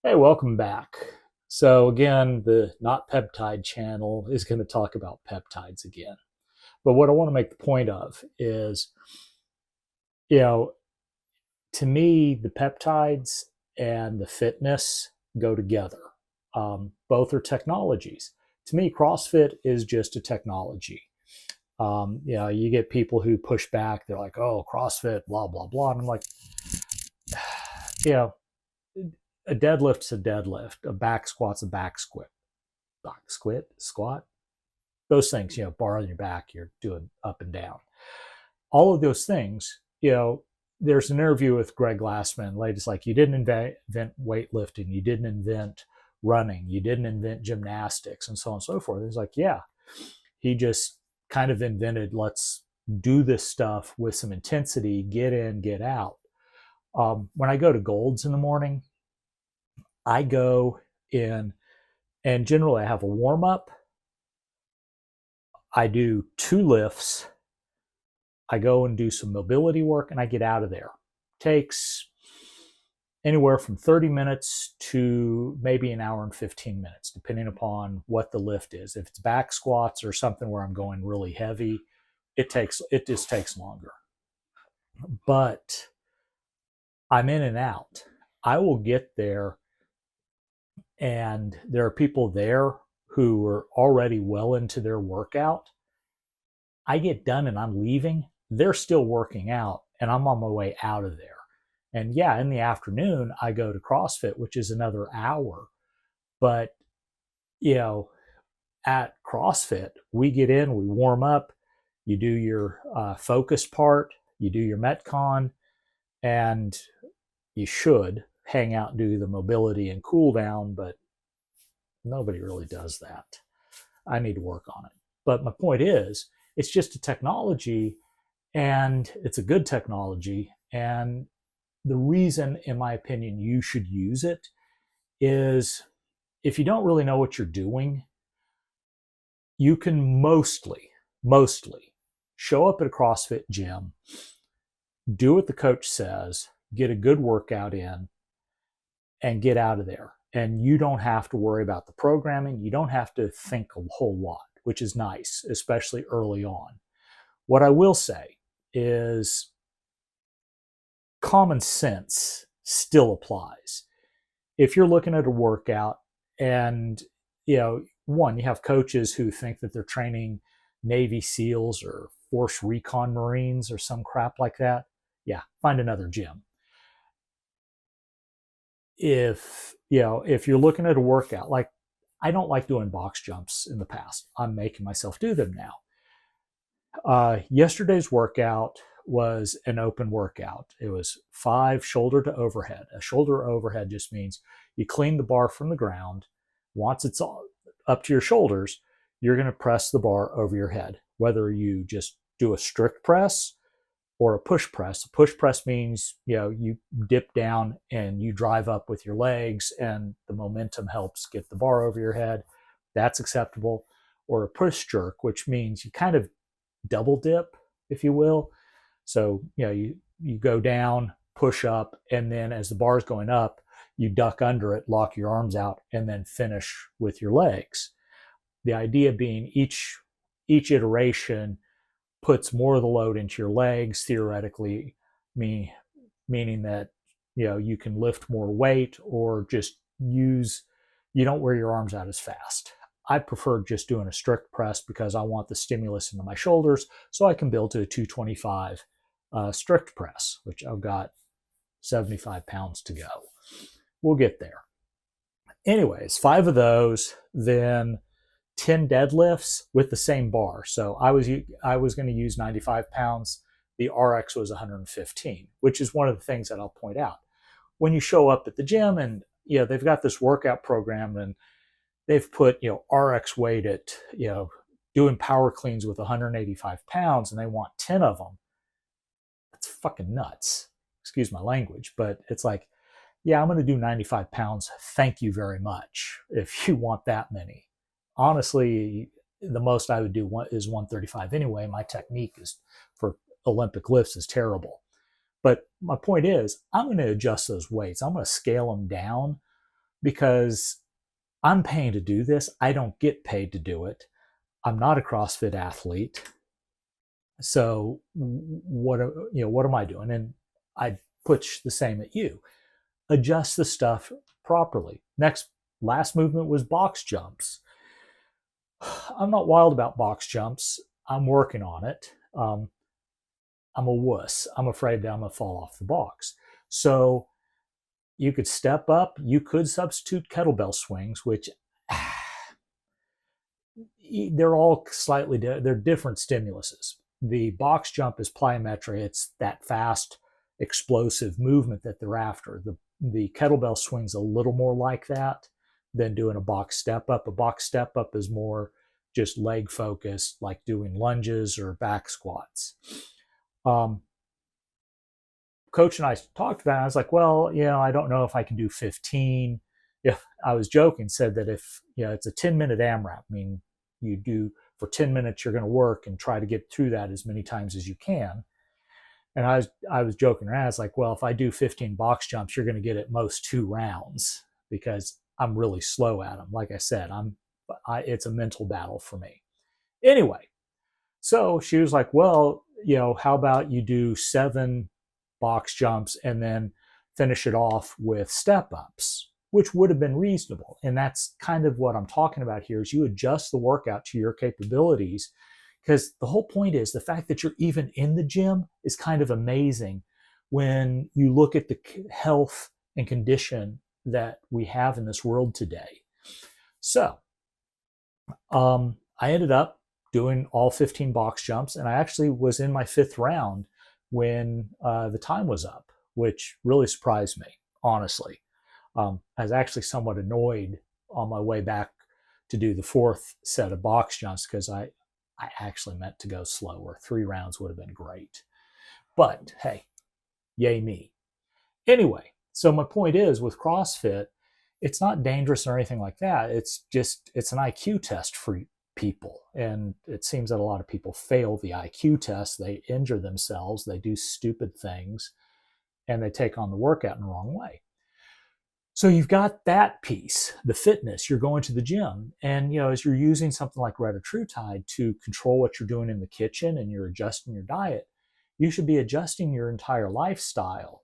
Hey, welcome back. So again, the Not Peptide channel is going to talk about peptides again. But what I want to make the point of is, you know, to me, the peptides and the fitness go together. Both are technologies. To me, CrossFit is just a technology. You get people who push back. They're like, "Oh, CrossFit, blah blah blah," and I'm like, you know, a deadlift's a deadlift. A back squat's a squat. Those things, bar on your back, you're doing up and down. All of those things, there's an interview with Greg Glassman. Ladies like, you didn't invent weightlifting, you didn't invent running, you didn't invent gymnastics, and so on and so forth. He's like, yeah, he just kind of invented, let's do this stuff with some intensity, get in, get out. When I go to Gold's in the morning, I go in and generally I have a warm up. I do 2 lifts. I go and do some mobility work and I get out of there. Takes anywhere from 30 minutes to maybe an hour and 15 minutes, depending upon what the lift is. If it's back squats or something where I'm going really heavy, it just takes longer. But I'm in and out. I will get there and there are people there who are already well into their workout. I get done and I'm leaving. They're still working out and I'm on my way out of there. And yeah, in the afternoon, I go to CrossFit, which is another hour. But, at CrossFit, we get in, we warm up, you do your focus part, you do your Metcon, and you should hang out and do the mobility and cool down, but nobody really does that. I need to work on it. But my point is, it's just a technology and it's a good technology. And the reason, in my opinion, you should use it is if you don't really know what you're doing, you can mostly show up at a CrossFit gym, do what the coach says, get a good workout in, and get out of there. And you don't have to worry about the programming. You don't have to think a whole lot, which is nice, especially early on. What I will say is common sense still applies. If you're looking at a workout and, you have coaches who think that they're training Navy SEALs or Force Recon Marines or some crap like that, yeah, find another gym. If you're looking at a workout, like I don't like doing box jumps in the past. I'm making myself do them now. Yesterday's workout was an open workout. It was 5 shoulder to overhead. A shoulder overhead just means you clean the bar from the ground. Once it's up to your shoulders, you're going to press the bar over your head, whether you just do a strict press or a push press. A push press means, you dip down and you drive up with your legs and the momentum helps get the bar over your head. That's acceptable. Or a push jerk, which means you kind of double dip, if you will. So, you go down, push up, and then as the bar is going up, you duck under it, lock your arms out, and then finish with your legs. The idea being each iteration puts more of the load into your legs, theoretically, meaning that, you can lift more weight or just you don't wear your arms out as fast. I prefer just doing a strict press because I want the stimulus into my shoulders so I can build to a 225 strict press, which I've got 75 pounds to go. We'll get there. Anyways, 5 of those, then 10 deadlifts with the same bar. So I was going to use 95 pounds. The RX was 115, which is one of the things that I'll point out. When you show up at the gym and they've got this workout program and they've put RX weight at doing power cleans with 185 pounds and they want 10 of them. That's fucking nuts. Excuse my language, but it's like, yeah, I'm going to do 95 pounds. Thank you very much if you want that many. Honestly, the most I would do is 135 anyway. My technique is for Olympic lifts is terrible. But my point is, I'm going to adjust those weights. I'm going to scale them down because I'm paying to do this. I don't get paid to do it. I'm not a CrossFit athlete. So what am I doing? And I push the same at you. Adjust the stuff properly. Last movement was box jumps. I'm not wild about box jumps. I'm working on it. I'm a wuss. I'm afraid that I'm going to fall off the box. So you could step up. You could substitute kettlebell swings, which they're all they're different stimuluses. The box jump is plyometry. It's that fast, explosive movement that they're after. The kettlebell swing's a little more like that than doing a box step up. A box step up is more just leg focused, like doing lunges or back squats. Coach and I talked about it. I was like, well, I don't know if I can do 15. If I was joking, said that if it's a 10-minute AMRAP, I mean, you do for 10 minutes, you're going to work and try to get through that as many times as you can. And I was joking around. I was like, well, if I do 15 box jumps, you're going to get at most 2 rounds because I'm really slow at them. Like I said, it's a mental battle for me. Anyway, so she was like, well, how about you do 7 box jumps and then finish it off with step ups, which would have been reasonable. And that's kind of what I'm talking about here is you adjust the workout to your capabilities, because the whole point is the fact that you're even in the gym is kind of amazing when you look at the health and condition that we have in this world today. So I ended up doing all 15 box jumps, and I actually was in my 5th round when the time was up, which really surprised me, honestly. I was actually somewhat annoyed on my way back to do the 4th set of box jumps because I actually meant to go slower. 3 rounds would have been great. But hey, yay me. Anyway, so my point is with CrossFit, it's not dangerous or anything like that. It's an IQ test for people. And it seems that a lot of people fail the IQ test. They injure themselves, they do stupid things, and they take on the workout in the wrong way. So you've got that piece, the fitness. You're going to the gym, and as you're using something like Retatrutide to control what you're doing in the kitchen and you're adjusting your diet, you should be adjusting your entire lifestyle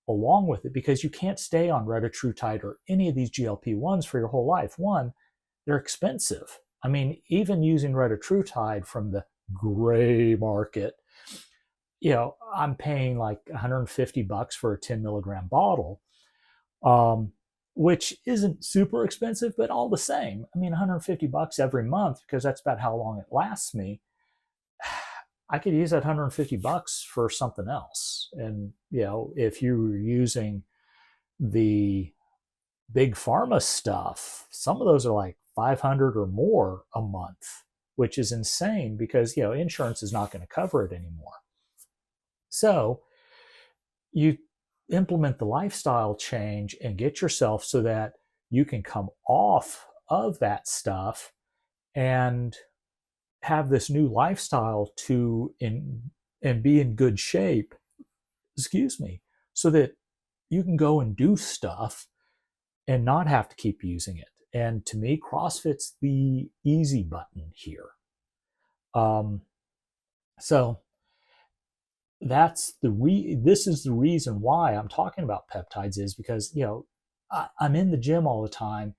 along with it, because you can't stay on Retatrutide or any of these GLP-1s for your whole life. One, they're expensive. I mean, even using Retatrutide from the gray market, I'm paying like $150 for a 10 milligram bottle. Which isn't super expensive, but all the same, I mean, $150 every month, because that's about how long it lasts me. I could use that $150 for something else. And, if you were using the big pharma stuff, some of those are like $500 or more a month, which is insane because, insurance is not going to cover it anymore. So you implement the lifestyle change and get yourself so that you can come off of that stuff and have this new lifestyle and be in good shape, so that you can go and do stuff and not have to keep using it. And to me, CrossFit's the easy button here. So this is the reason why I'm talking about peptides, is because I'm in the gym all the time,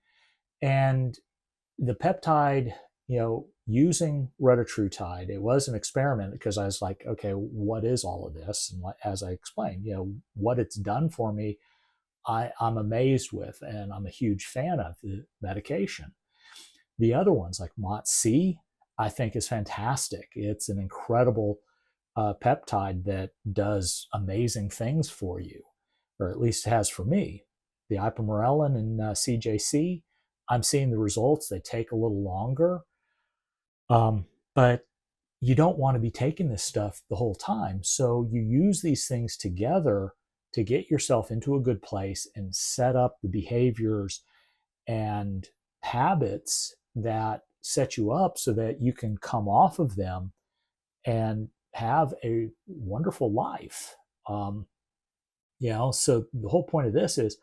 and the peptide, using Retatrutide, it was an experiment because I was like, okay, what is all of this? And as I explained, what it's done for me, I'm amazed with, and I'm a huge fan of the medication. The other ones like MOTS-c, I think is fantastic. It's an incredible peptide that does amazing things for you, or at least has for me. The ipamorelin and CJC, I'm seeing the results. They take a little longer, but you don't want to be taking this stuff the whole time. So you use these things together to get yourself into a good place and set up the behaviors and habits that set you up so that you can come off of them and have a wonderful life. So the whole point of this is,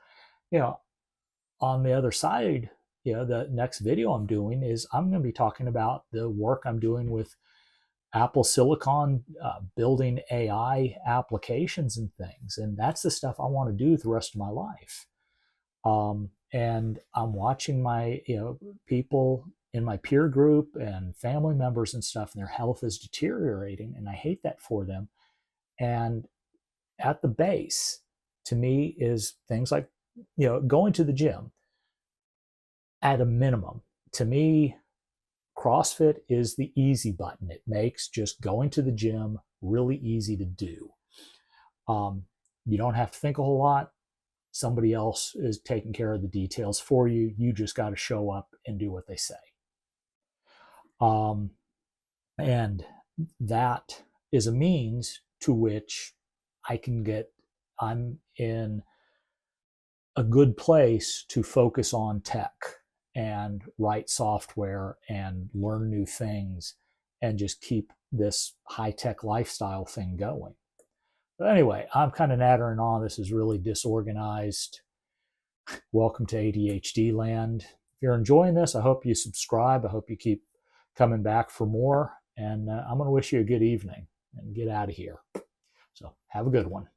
on the other side, the next video I'm doing is I'm going to be talking about the work I'm doing with Apple Silicon, building AI applications and things. And that's the stuff I want to do the rest of my life. And I'm watching my, people in my peer group and family members and stuff, and their health is deteriorating. And I hate that for them. And at the base, to me, is things like, going to the gym at a minimum. To me, CrossFit is the easy button. It makes just going to the gym really easy to do. You don't have to think a whole lot. Somebody else is taking care of the details for you. You just got to show up and do what they say. And that is a means to which I'm in a good place to focus on tech and write software and learn new things and just keep this high-tech lifestyle thing going. But anyway, I'm kind of nattering on. This is really disorganized. Welcome to ADHD land. If you're enjoying this, I hope you subscribe. I hope you keep coming back for more. And I'm going to wish you a good evening and get out of here. So have a good one.